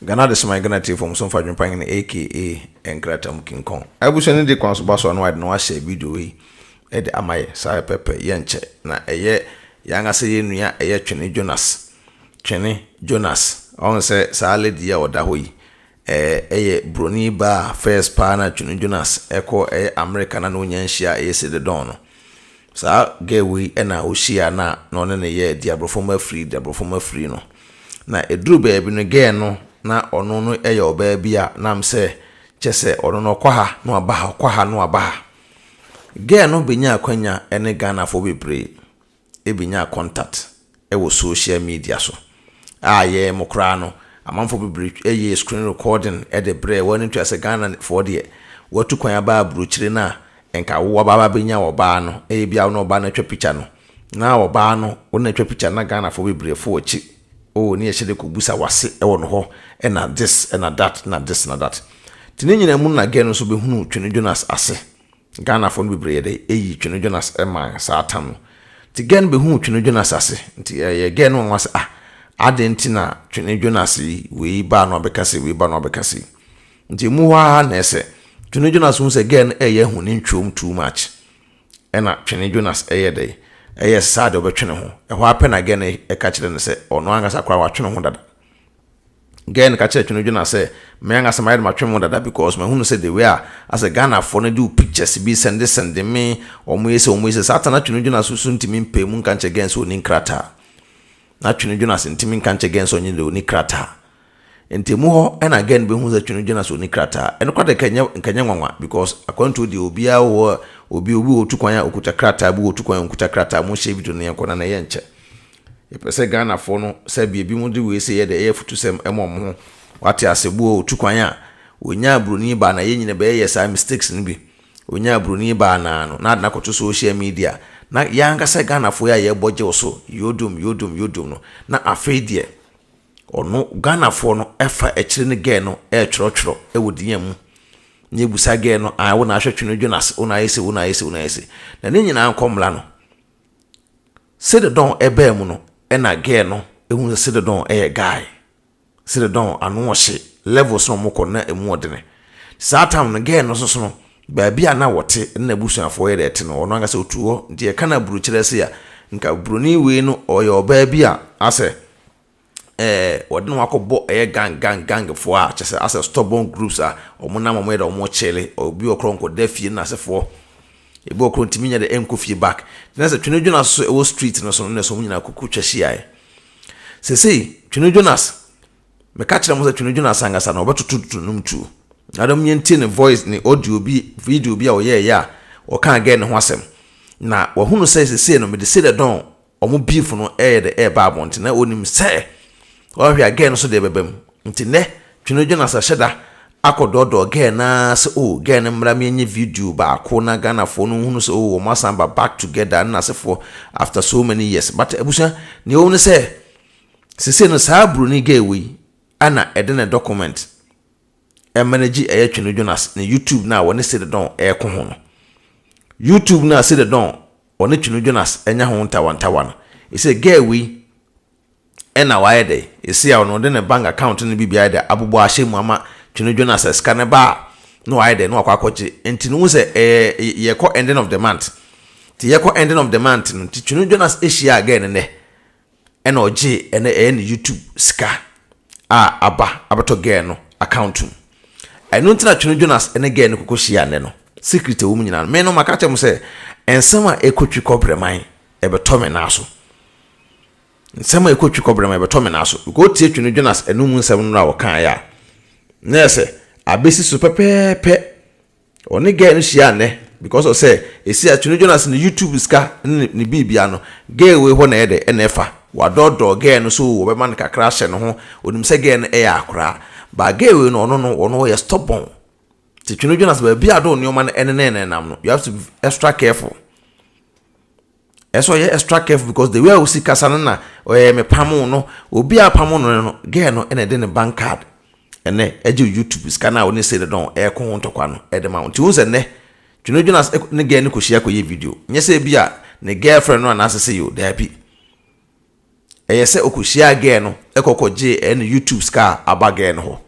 Ghana de my Ghana TV from some for AdwenepaheneTv aka Enkratam King Kong. I wish any de kwan so ba so no wide no share video yi. E de amaye sai pepe ye nche na eye yanga se ye nua eye Twene Jonas. Twene Jonas. On say sa lady ya oda ho yi. Eye Obroni Baa first pa na Twene Jonas eko America na no nyanhia eye the don. Sa gewe na ohia na no ne ye diabrofoma free no. Na edru baabi no ge no na ono no eye oba bia nam se chese ono no kwaha no abaha ge no benya akwanya ene Ghana fo bebre ebinya contact ewo social media so ye mokra no amanfo bebre eye screen recording e de bre woni to ase Ghana for de watu kwan aba bruchire na enka wo baba benya wo ba no bia no ba na twa picture no na wo ba no wona twa picture na Ghana fo bebre fo ochi ni ehede ko busa wase ewo no ho na this na that na this na that tini nyina mu na ge no so behunu Twene Jonas ase Ghana fo bebre de Twene Jonas man satan ti gen behunu Twene Jonas ase nti ye ge no wase adenti na Twene Jonas we ba no bekase nti mu wa na ese Twene Jonas hu se gen hu ni ntwom too much na Twene Jonas de sad obetwene ho ho apena again ka kire ne se ono angasa kwa watwene ho dada again ka kire Twene Jonas se me angasa ma yede matwene ho dada because me hunu se the way as a Ghana for no do pictures be send me omo yese satana Twene Jonas so ntimi mpe mu nka nche again so ni nkrata na Twene Jonas ntimi nka nche again so nyi ni krata enti mu ho na again be hunu se Twene Jonas so ni krata eno kwa de kanya nwanwa because according to the obia wo obi otukwan okuta krata bu otukwan okuta krata mo she video ne yakona na ye nche epese Ghana fo no se bi mu de we se ye de ye futu sem emom wate asebu otukwan onya Obroni Baa na ye nyine be ye sa mistakes ni bi onya Obroni Baa na no na koto social media na yanga se Ghana fo ya ye boje oso yodum no na afedie ono Ghana fo no efa ekire ne ge no choro ewodinya mu nye busa ge no wo na ahwe Twene Jonas una yese na ne nyina ankomla no se de don ebe mu no na ge no ehun se de don guy se de don anu ohye levels no moko na emu odene satam no ge no so no ba bia na wote na busuafo ye de te no ono anga se otuo ntie kana buru kire se ya nka Obroni we no oyo ba bia ase wadin wakobo gang for just as a stubborn groups omunam omo da omo chele obi okronko dafie na sefo ebi okron timinya de enkofie back na se Twene Jonas so e street no so na so nyina kuku twahia ai se Twene Jonas me ka kire mo se Twene Jonas angasa na obetotutu numtu adam nyenti ne voice ne audio bi video bi a oye ya o kan again ne ho asem na wahunu se no me de se de don omo beef no de ba bonte na onim se ohwe again so de bebem nti ne Twene Jonas asheda akododo again na se again mra me nye video ba ko na Ghana fo no hunu so o masamba back together na se for after so many years but ebusa ne o ne se no sa Obroni gewe ana edene document manage Twene Jonas ne YouTube na woni se de don ko ho no YouTube na se de don woni Twene Jonas enya ho ntawantawa e se gewe ena waye de esi ya ono de ne bank account ne bibia de abubo ahye mu ama Twene Jonas scan ba no waye de no akwakoje enti no se ye ko ending of the month ti ye ko ending of the month no ti Twene Jonas ehia again ne ena oje ene YouTube ska abato again no account eno ntina Twene Jonas ene again kokohia ne no secret wo mu nyina me no makache mu se ensema ekotwi kobreman ebetome na so nsema ekotwi kobrema betome na so go tie Twene Jonas enum nsem no a wokan ya nese abesi so pepepe oni ge no hia ne because of say esi a Twene Jonas ne YouTube ska ne bibia no ge we ho na ye de enefa wadodo ge no so wo be man kakra hye no ho onim se ge no akora ba ge we no ono ye stubborn ti Twene Jonas ba bia do ne o man ene nam no you have to be extra careful. Eso ye extra careful because the way we see kasana na me pamo no obi a pamo no ge no ene de ne bank card ene eje YouTube scanner oni say don ko ho ntokwa no e de ma nti unse ne Twene Jonas ne ge ne ko hia ko ye video nye se bia ne girlfriend no na asese yo da bi Say okushia again, ekoko J and YouTube scar abagain ho.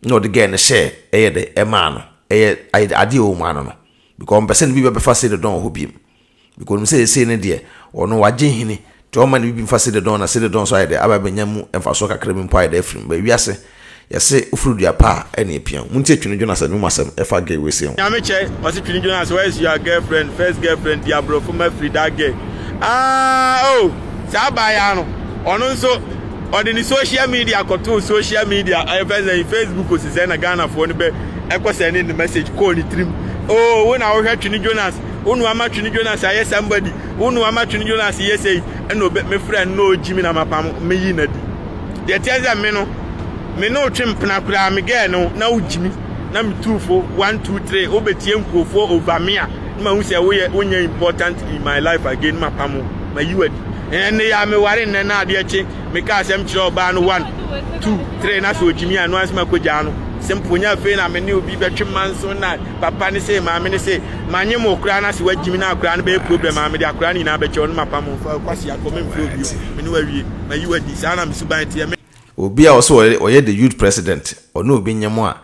No the gain share, the emano, adio mano. Because person be facile the don who be. Because say dear, or no wajin to man be facile the don, I say the don so I the ababenyamu and fasoka cream pie there from. But we say, say, Ufrudia pa any pian. Munte Twene Jonas and Numasam, if I get with him. Yamiche, was it Twene Jonas? Where's your girlfriend, first girlfriend, Diablo for my free that gay? Sabayano. Also, on the social media, social media, I Facebook was in Ghana for the bed. I was sending the message, call it trim. Oh, when I heard Twene Jonas, who am I Twene Jonas? I hear somebody, who am I Twene Jonas? Yes, I know, but my friend, no Jimmy Namapam, me in it. The tells a meno. Me no trim panakura me get no na Jimmy. Na me 2 4 1 2 3 obetiem for over me. Ma who say we important in my life again my pamo my you and ya me worry na de echi me ka asem kire oba no 1 2 3 na so Jimmy anu asema koja no simple nya fe na me ne obi betwe manso na papa ne say ma me ne say manye mo kura na se wa Jimmy na kura no be problem ma me de akura ni na be che no ma pamo fa kwasi akome mfo bio me ne wa wie ma you adi sana me suban tie Obi a also oye the youth president or no bi nyamo a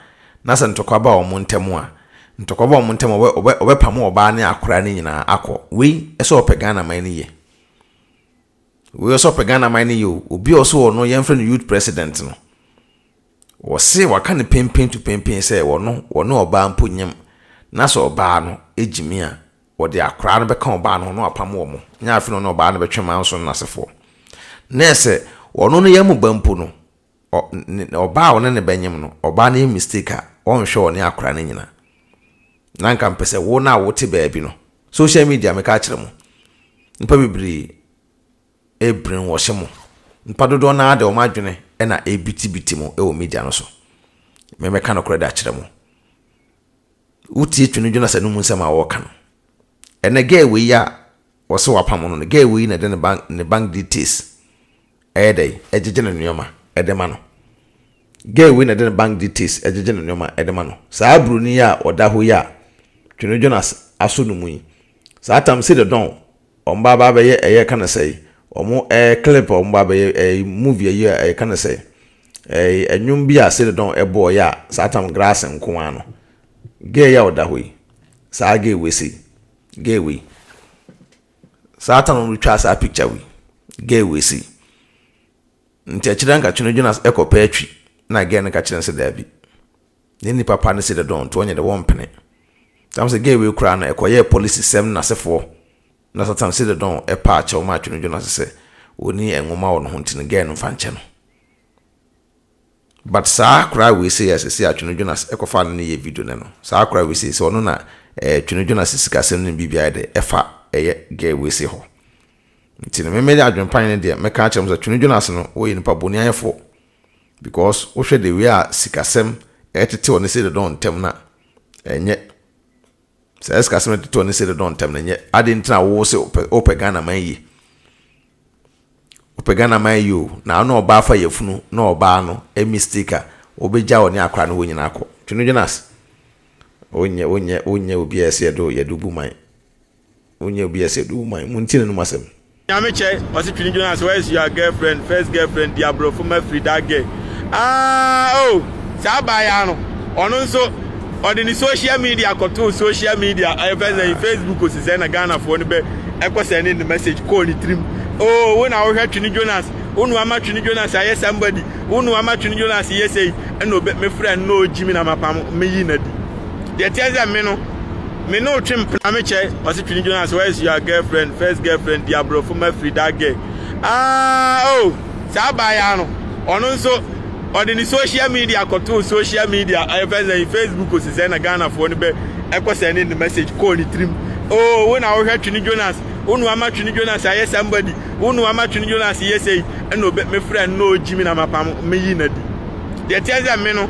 na se ntokwa o montemu a ntokwa ba o montemu obepam oba ne akora ne nyina akọ we eso opegana man ne ye we also opegana man ne ye obi also no ye friend youth president no wo se waka ne pempen to pempen say wo no oba mponyem na so oba no ejimi a wo de akora no beka oba no apam wo mo nya afi no oba no betwe man so na sefo na se wo no ye mu bampo no oba one ne banyem no oba na mistake a on hwe ne akora ne nyina na nka mpese wo na wo te baabi no social media me ka kire mo npa bibiri ebrin wo hye mo npa dodo na ade o madwene e na ebitibiti mo e wo media no so me ka no kore da kire mo uti Twene Jonas anu mu nsema wo ka no ene ge we ya wo se wapam no ge we na de ne bank details edey ejeje no nyoma edema no ge we na de bank details ejeje no nyoma edema no sa Obroni ya oda ho ya Twene Jonas aso no mu yi sa tam se de don omba ba be ye kana say omo clip omba be movie ye kana say enwum bi a se de don ebo ya sa tam grass nko ano ge ya oda ho yi sa ge we si ge we sa tam rutwa sa picture we ge we si nti akira nka Twene Jonas ekopa atwi na ge nka kire nse da bi ni papa ne se de don to onye de won pene tam se ge we kura na ekoye police sem na sefo na satam se de don epa ache o ma Twene Jonas se oni enwoma wo no hontine ge no fanche no but sa kura we say yes say Twene Jonas ekofa no ye video ne no sa kura we say so no na Twene Jonas sika sem no bibia de efa eye ge we say ho nti ne memeli AdwenepaheneTv de me ka chem so Twene Jonas no wo yin pa boni ayefo because wo hwe de we a sikasem etete one se de don tem na enye se sikasem etete one se de don tem na enye ade ntina wo se opegana man yi opegana man yi na no oba fa yefunu na oba no e mistake obeja one akra no wonyina akọ Twene Jonas onye obi ese do yedubu man onye obi ese do man muntine no masem Yamiche, was it Twene Jonas? Where's your girlfriend, first girlfriend, Diablo for my free that gay? Sabayano. Also, on the social media, social media, I Facebook was in Ghana for the bed. I was sending the message, call it trim. Oh, when I heard Twene Jonas, who am I Twene Jonas? I hear somebody, who am I Twene Jonas? Yes, I know, but my friend, no Jimmy Namapam, me in it. The tells a meno. Me no trim panakura was it Twene Jonas? Where's your girlfriend, first girlfriend, Diablo for my free that gay? Sabayano. Also, on the social media, social media, I Facebook was in Ghana for the bed. I was sending the message, call it trim. Oh, when I heard Twene Jonas, who am I Twene Jonas? I hear somebody, who am I Twene Jonas? Yes, I know, but my friend, no Jimmy Namapam, me in it. The tells a meno.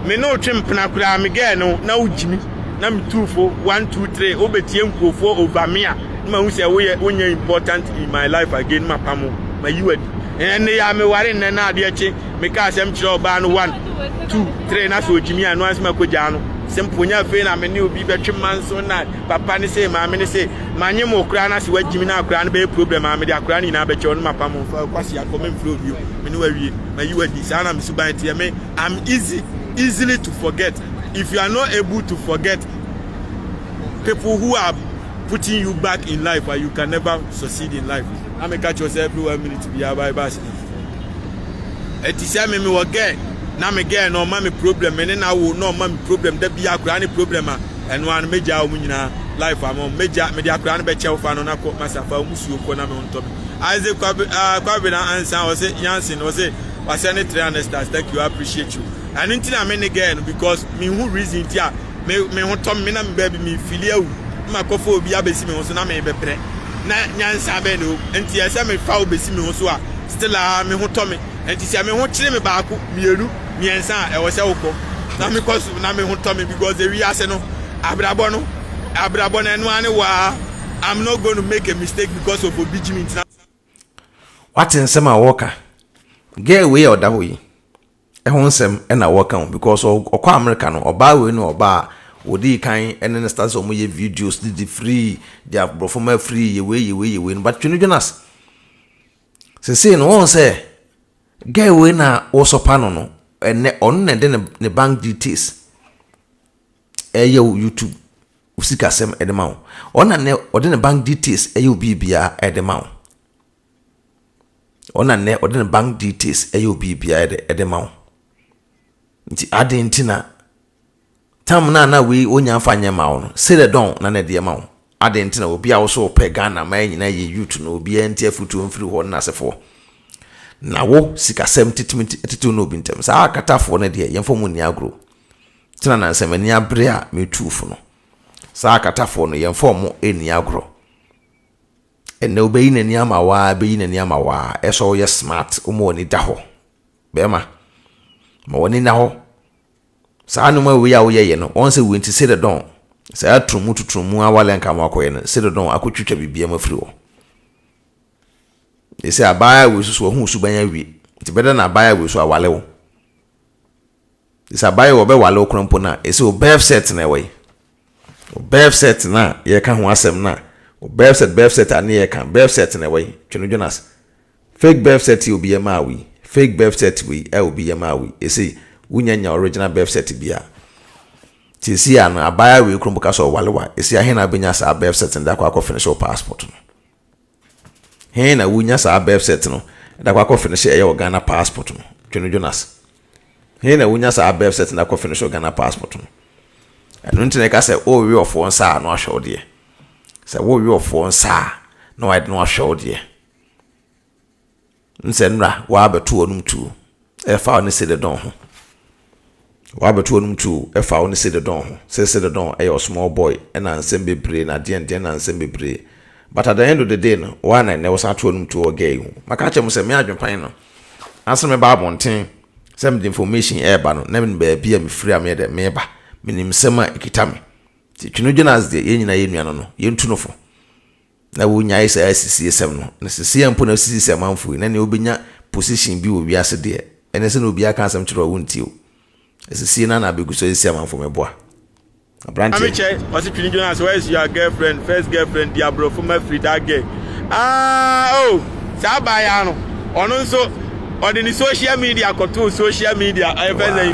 Me no trim panakura me get no Jimmy. Na me 2 4 1 2 3 obetiem for over me. Ma who say we important in my life again my pamo my you and ya me worry na de echi me ka asem kire oba no 1 2 3 na so Jimmy anu asema koja no simple nya fe na me ne obi betwe manso na papa ne say maame ne say manye mo kura na se wagimi na kura na be problem maame de akura ni na be che on mapa mo fa kwasi akome mflo bio me ne wawie mayi wadi sana me suban tie me I'm easily to forget. If you are not able to forget people who are putting you back in life, or you can never succeed in life. I may catch yourself every 1 minute to be a bus. It is me work now me get no mommy problem, and then I will no mommy problem. There be a granny problem, and one major life. I'm on major media grand betcha fan on a court myself. I must you on top. As a Quabina answer was it Jansen was it was any 300 stars. Thank you, I appreciate you. And until I mean again, because me who reason here, me who told me baby me feel my coffee will be a besi me also na me bebre. Na nyansa be no, enti ya se me fa obesi me also a still a me ho to me. Enti se me ho kire me baako mienu miensa e wo se woko. Na me cause na me ho to me because the we ase no abrabo no na enu ane wa I'm not going to make a mistake because of obedience. What in sema worker? Get away or that way. E ho nsem e na worker because okwa America no oba we no oba Odi kind and then start some videos the free they have perform free you way but Twene Jonas say no one say get away na also pano no and on and then the bank details YouTube usika sem edema on and the bank details bibia edema on and the bank details bibia edema nti adentina tam na we onya fanya ma wo no say the don na de ma wo adent na obi a wo so pe Ghana ma nyina ye youth no obi enti afutu mfiri ho na sefo na wo sikasem tititu no obi ntem sa akatafo na de yemfo mu ni agro tena na nsem ni abre a metufu no sa akatafo no yemfo mu eni agro enne obeyi na ni amawa beyi na ni amawa eso ye smart umo ni daho bema ma woni na ho sa anu ma we ya wo ye no on se we nti se de don sa atrumu awale nka ma akoye no se de don akotwitwa bibia ma firi wo e se abaya we so hu subanya wi nti beda na abaya we so awale wo e se abaya wo be wale okronpo na e se o birth set na we o birth set na ye ka ho asem na o birth set ani ye kan birth set na we Twene Jonas fake birth set obi ye ma wi fake birth set we e obi ye ma wi e se wunyanya original birth set bia tisi an abaya we krombuka so walewa esi ahena benya sa birth set nda kwa finish your passport no hena wunya sa birth set no nda kwa finish your Ghana passport no Twene Jonas hena wunya sa birth set nda kwa finish your Ghana passport no anu ntine ka se o we of one sa no ahwe de se wo we of one sa no I no ahwe de nse nra wa beto onum tu e fa on se de don ho wa beto onum tu e fa on se de don ho se de don e your small boy e na nsem bebre na de na nsem bebre but at the end of the day no one na was at onum tu ogay ho maka chem se me adwenpan no aso me ba bonten some the information e ba no na me ba bia me free am de me ba minim sema ikitame ti Twene Jonas de ye nyina ye nuano no ye ntunofo na wo nya isa SCSM no na CCM po na SCSM amfo na ne obenya position bi wo wiase de ene se na obi aka asem kiro wo ntio SCSM na beguso SCSM amfo meboa abranche Amiche was Twene Jonas where is your girlfriend first girlfriend dia bro for my free that girl sabaya no ono nso on the social media control social media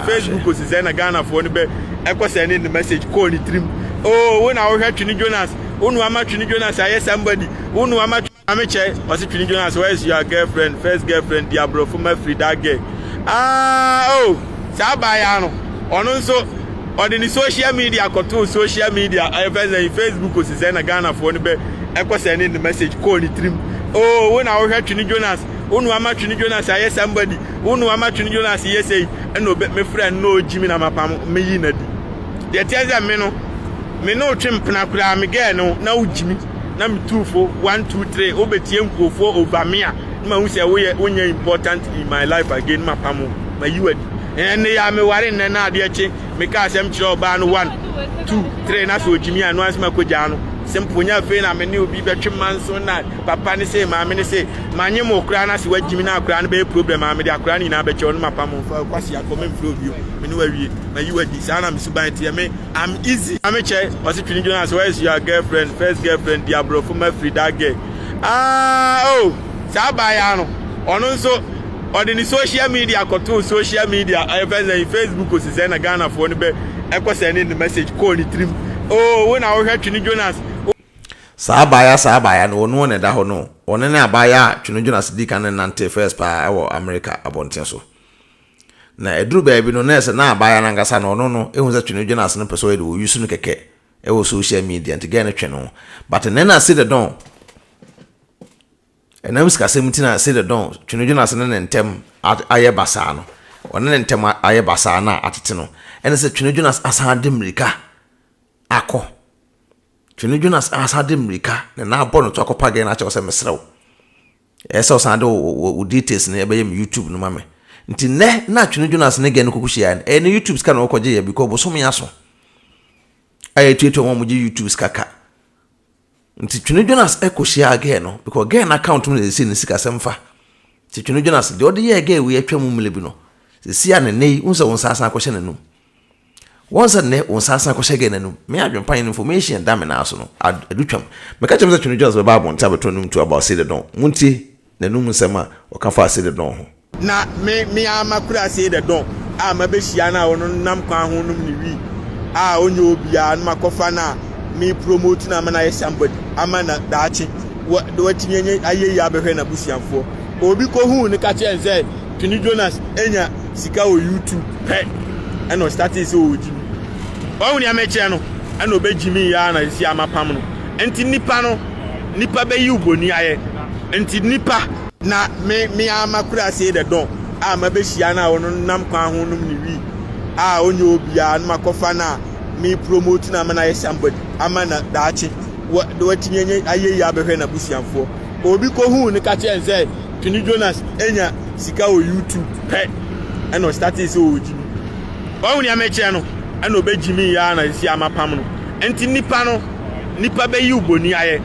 Facebook ko se na Ghana for no be e ko send the message call ni trim when I heard Twene Jonas unu ama Twene Jonas aye somebody unu ama Amiche was Twene Jonas where is your girlfriend first girlfriend dia bro for my free that girl sabaya no ono nso on the social media control social media Facebook ko se na Ghana for no be e ko send the message call ni trim when I heard Twene Jonas unu ama Twene Jonas aye somebody unu ama Twene Jonas yes say no me friend no Jimmy na mapam me yi na di de tiaza me no twempna kura me girl no na ujimi na me tufo 1 2 3 obetie nkofo over me a ma hu say wonya important in my life again mapam ma yi wadi en ya me ware na ade eche me ka asem kire oba no 1 2 3 na so ujimi anu asema koja no simple nya fe na me ne obi betwe manso na papa ne say maame ne say manye mo kura na se wagimi na kura na be problem maame de akura ni na be che on mapa mo fa kwasi akoma mfro bio me ne wawie na yi wadi sana me suban tie me I'm easy ame che o se Twene Jonas where is your girlfriend first girlfriend dia bro for my free that girl oh sabaya no ono nso on the social media control social media Facebook o se na Ghana for ne be e ko send the message call ni trim oh when I heard Twene Jonas sabaya no ono ne da ho no one ne abaya Twene Jonas di kan nante first pa e wo America abonten so na eduru baabi no nese na abaya na ngasa no no ehun za Twene Jonas no person e wo use no keke e wo social media ntige ne twe no but na see the don enam ska semutina say the don Twene Jonas ne ntem aye basa no one ne ntem aye basa na atete no ene se Twene Jonas asan de mrika akọ Twene Jonas asade mrika na abọ no to akopa ge na ache se mesrew ese osande o details na ebe yem YouTube no mame nti ne na Twene Jonas ne ge no kokuhia e ne YouTube ska na okoje ya because bosom yaso aye tweto mo je YouTube ska ka nti Twene Jonas ekohia ge no because ge na account no dey see ne sika semfa nti Twene Jonas de ode ye ge we atwa mu mle bi no se sia ne nei unsa wonsa asan akohye ne no once ne onsasa ko shege nanu me adwenpan information da me na so no adutwam me ka chemse Twene Jonas ba bon ta beto num to about say the don munti nanum nsema o ka fa say the don ho na me amakura say the don ma be hia na wono nam kwa ho num ni wi onye obia na makofa na me promote na ma na ye somebody ama na daachi watinye aye ya behwe na busianfo obi ko hu ne ka chense Twene Jonas enya sika o YouTube pe and on starting so oji won ya meche no and obejimi ya na isi amapam no enti nipa be yi uboni aye enti nipa na me amakura say the don ma be hia na won nam kwa ho num ni wi onye obia na makofa na me promote na ma na ye somebody ama na daachi watinye aye ya behwe na busianfo obi ko hu ne ka chense Twene Jonas enya sika o YouTube pe and on starting so oji won ya meche no and obejimi ya na isi amapam no enti nipa be yi uboni aye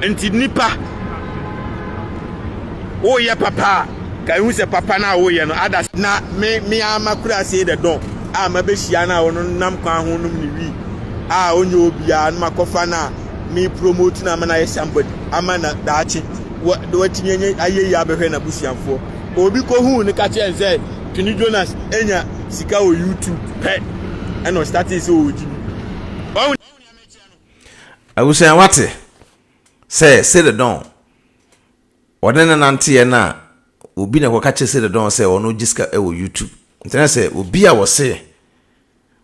enti nipa o ye papa ka hu se papa na o ye no others na me amakura say the don ma be hia na won nam kwa ho num ni wi onye obia na makofa na me promote na ma na ye somebody ama na daachi watinye aye ya behwe na busianfo obi ko hu ne ka chense Twene Jonas enya sika o YouTube pe and on starting so oji I will say what say the don odene nante ye na obi na kwaka che say the don say ono jiska e wo YouTube ntena say obi a wo say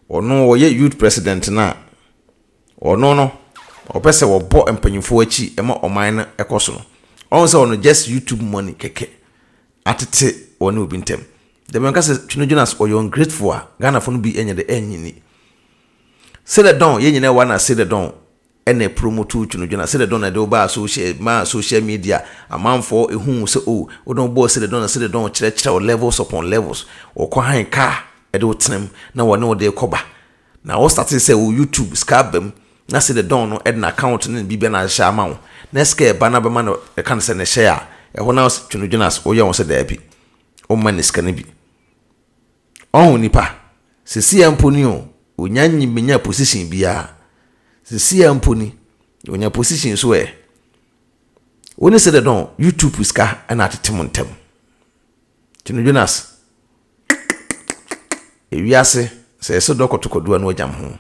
ono wo ye youth president na ono no opese wo bo empanyimfo achi e ma oman na ekoso no on say ono just YouTube money keke atete ono obi ntem the man say Twene Jonas o you ungrateful Ghana for no be enye de enyini say the don ye nyina wa na say the don ene promote Twene Jonas say the don na de oba social media amanfo ehun say o don boss say the don kire levels upon levels o kwa han ka e de otenem na wo ne wo de koba na o start say o YouTube scabem na say the don no e na account ne bibia na sha ma wo na scare bana be ma no e kan say ne share e ho na Twene Jonas o ye won say da bi o man iska ne bi on nipa sisi amponi o onyanyi menya position bia sisi amponi onya position so e woni se de don YouTube iska ana tetem ntem Twene Jonas ewiase se so dokotokodu anu ajam ho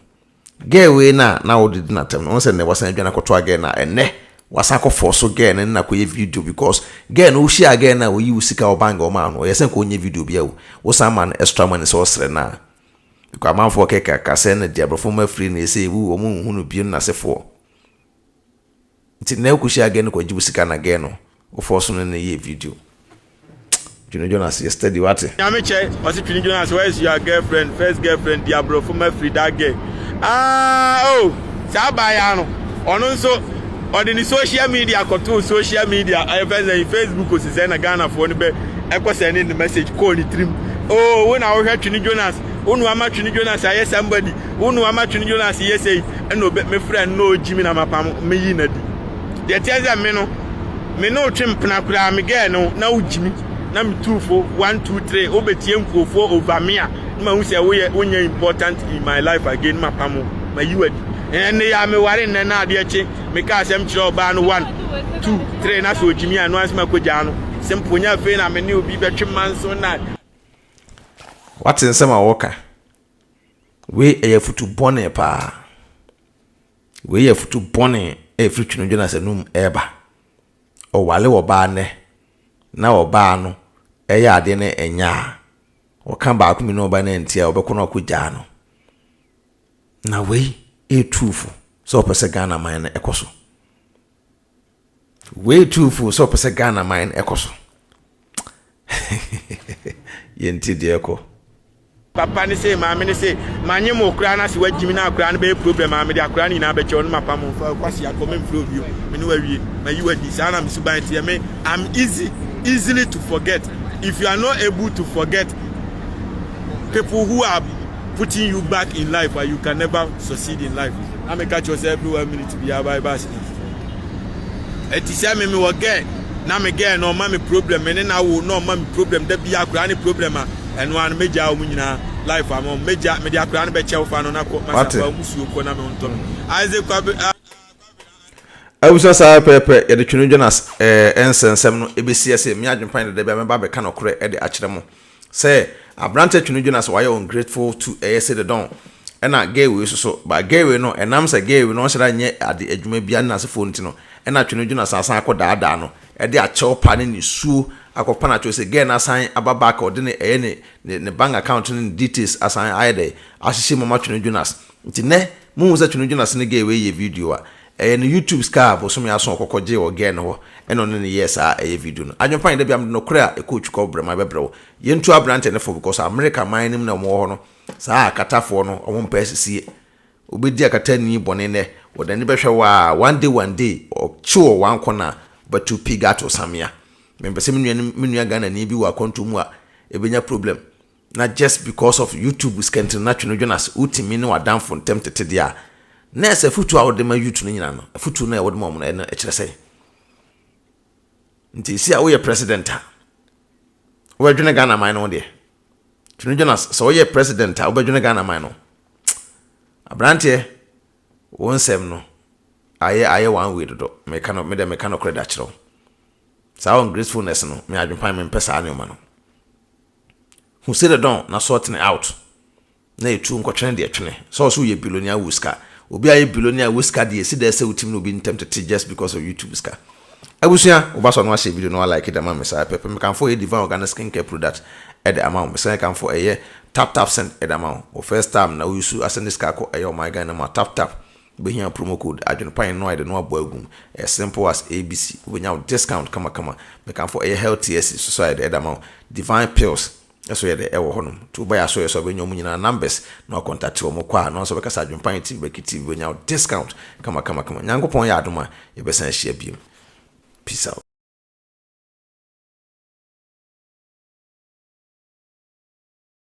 gewe na wodi na tem no se ne wasan adwana koto again na enne wasako force again na koye video because again o share again na oyi usika obanga o ma no yesen ko onye video bia wo san man extra money so sre na because man for keka ka se na dia brofo ma free na say wu o mu hunu bi na se for nti na ko share again ko jibu sika na again no o force no na ye video Twene Jonas yesterday what ya me che was Twene Jonas where is your girlfriend first girlfriend dia brofo ma free that girl sabaya no ono nso on the social media control social media Facebook o se na Ghana for ne be e ko send the message call ni trim when I heard Twene Jonas Unu ama Twene Jonas aye somebody. Unu ama Twene Jonas ye say no me friend no Jimmy na mapam me yi na di. De tiaza me no twempena kura me girl no na ujimi na me 2 4 1 2 3 obetie nkofo over me a ma hu say we onya important in my life again mapam ma yi wadi. Ene ya me ware nne na ade eche me ka asem kire oba no 1 2 3 na so ojimi anu asema koja no simple nya fe na me ne obi betwe manso na what in sama woka we e futu bone pa we e futu bone e firi Twene Jonas enum eba o wale oba ne na oba no e ya ade ne enya o kan ba akumi no oba na ntia obekọ na koja no na we e trufu so pese Ghana man ekoso we trufu so pese Ghana man ekoso yenti de eko papa ni say maame ni say manye mo kura na se wajimi na kura na be problem maame de akura ni na be che on mapa mo fa kwasi akome mfro bio me ni wawie ma yi wadi sana me suban tie me I'm easily to forget. If you are not able to forget people who are putting you back in life, or you can never succeed in life. I make catch yourself every 1 minute to be a bus. It is me work get na me get no ma me problem me na wo no ma me problem da bia akura ni problem and one major umunyina life am major me dia akura ni be chew fa no na ko masa musuo ko na me onto Isaac kwabe Abusa sa pepe ye de Twene Jonas ensensem no ebesi ase me adwempan de bia me ba be ka no kore e de akire mo say abrante Twene Jonas why ungrateful to say the don ena gay we so ba gay we no enam say gay we no shira nye ade adwuma bia na se phone ti no ena Twene Jonas asan akodaada no e de achew pa ne su akopa na cho say gay na asan ababa ka ode ne ne bank account ne details asan ayede ahihye mama Twene Jonas nti ne mu say Twene Jonas ne gay we ye video a no YouTube ska bo so me aso kokoje o gay no eno ne yes a video no adwempan de bia no kora e coach ko brema bebrewo yentu abrante ne for because America mining na mo ho no saa akatafo no omo mpa sisi obedi akata ni bone ne wodani behwe wa one day o chiwo wan kona but to pigato samia membese menua Ghana ni bi wa konto mu a ebenya problem na just because of YouTube skent na Twene Jonas utimi ne wadan for tempted dia na ese futu a wode ma YouTube nyina no futu na wode ma mo na e kire sei nti si a wo ye president a wo adwene Ghana man no de Twene Jonas so ye president a wo adwene Ghana man no abrante won sem no aye one way do me can credit chiro sa on gracefulness no me adwempan me pesa ane ma no who said don na sorting out na etu nkotwene de twene so ye billionaire wuska obi aye billionaire wuska de esi de se utim no be tempted just because of YouTube ska abusia obaso no a share video no like it ama me sa pepe me kan for a divine organic skincare product at the amount me say kan for a tap send at the amount o first time na we use asend this car ko ayo my guy na ma tap be here promo code AdwenepaheneTv no I don't know about as simple as ABC we now discount kama me kan for a healthy society at the amount divine pills eso ye de ewo honum to buy aso so be nyom nyina numbers no contact wo mo kwa no so be kasa AdwenepaheneTv BeckyTv we now discount kama nyankopon ya adoma ye be san hia biem peace out.